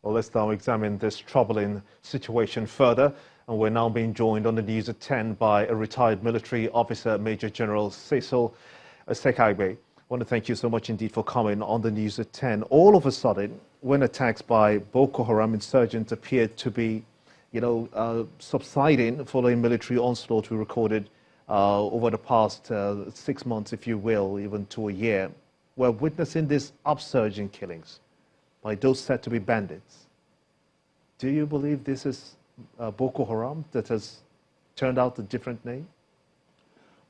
Well, let's now examine this troubling situation further. And we're now being joined on the news at 10 by a retired military officer, Major General Cecil Sekagbe. I want to thank you so much indeed for coming on the news at 10. All of a sudden, when attacks by Boko Haram insurgents appeared to be, subsiding following military onslaught we recorded over the past 6 months, if you will, even to a year, we're witnessing this upsurge in killings by those said to be bandits. Do you believe this is Boko Haram that has turned out a different name?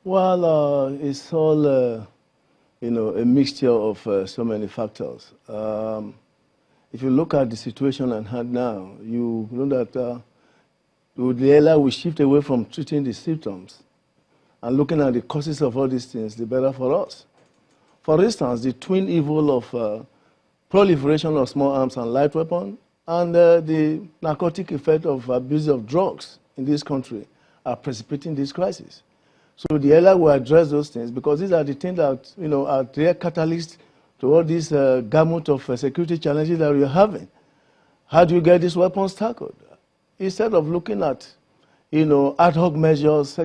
Well, it's all, a mixture of so many factors. If you look at the situation at hand now, you know that the earlier we shift away from treating the symptoms and looking at the causes of all these things, the better for us. For instance, the twin evil of proliferation of small arms and light weapons and the narcotic effect of abuse of drugs in this country are precipitating this crisis. So the earlier we address those things, because these are the things that are real catalysts to all these gamut of security challenges that we're having. How do you get these weapons tackled? Instead of looking at ad hoc measures,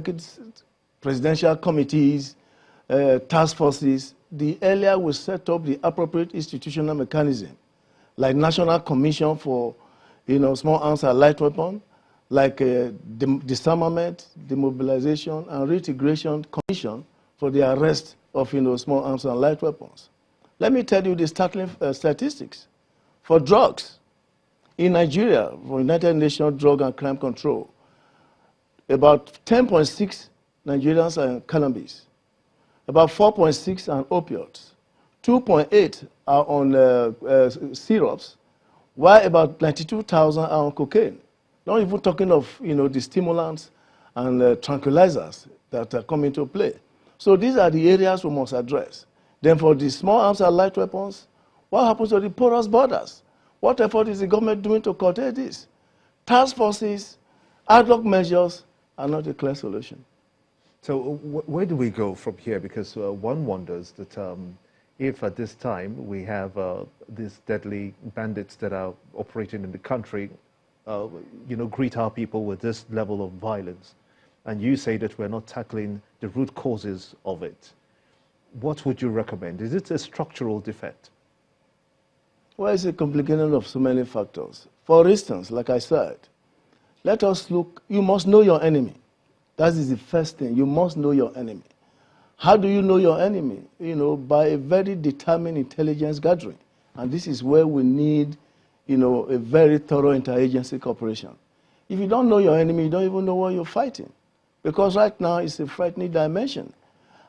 presidential committees, task forces, the earlier we set up the appropriate institutional mechanism, like National Commission for small arms and light weapons, like disarmament, demobilization, and reintegration commission for the arrest of small arms and light weapons. Let me tell you the startling statistics. For drugs, in Nigeria, for United Nations Drug and Crime Control, about 10.6 Nigerians are on cannabis, about 4.6 are on opioids, 2.8 are on syrups, while about 92,000 are on cocaine. Not even talking of the stimulants and tranquilizers that come into play. So these are the areas we must address. Then for the small arms and light weapons, what happens to the porous borders? What effort is the government doing to curtail this? Task forces, ad hoc measures are not a clear solution. So where do we go from here? Because one wonders that if at this time we have these deadly bandits that are operating in the country, greet our people with this level of violence, and you say that we're not tackling the root causes of it, what would you recommend? Is it a structural defect? Well, it's a complication of so many factors. For instance, like I said, let us look, you must know your enemy. That is the first thing. You must know your enemy. How do you know your enemy? By a very determined intelligence gathering. And this is where we need, a very thorough interagency cooperation. If you don't know your enemy, you don't even know what you're fighting. Because right now, it's a frightening dimension.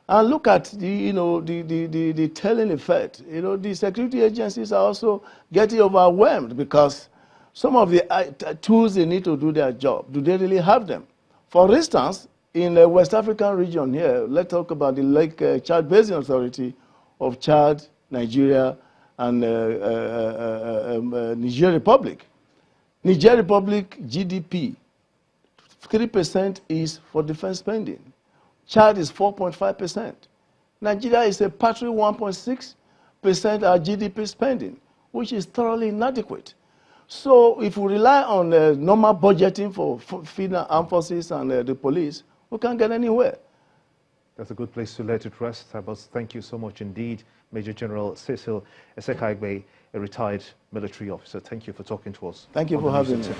And look at the telling effect. The security agencies are also getting overwhelmed because some of the tools they need to do their job, do they really have them? For instance, in the West African region here, let's talk about the Lake Chad Basin Authority of Chad, Nigeria, and Niger Republic. Niger Republic GDP, 3% is for defense spending. Chad is 4.5%. Nigeria is a paltry 1.6% our GDP spending, which is thoroughly inadequate. So if we rely on normal budgeting for feeding armed forces and the police, we can't get anywhere. That's a good place to let it rest. I must thank you so much indeed, Major General Cecil Sekagbe, a retired military officer. Thank you for talking to us. Thank you for having me.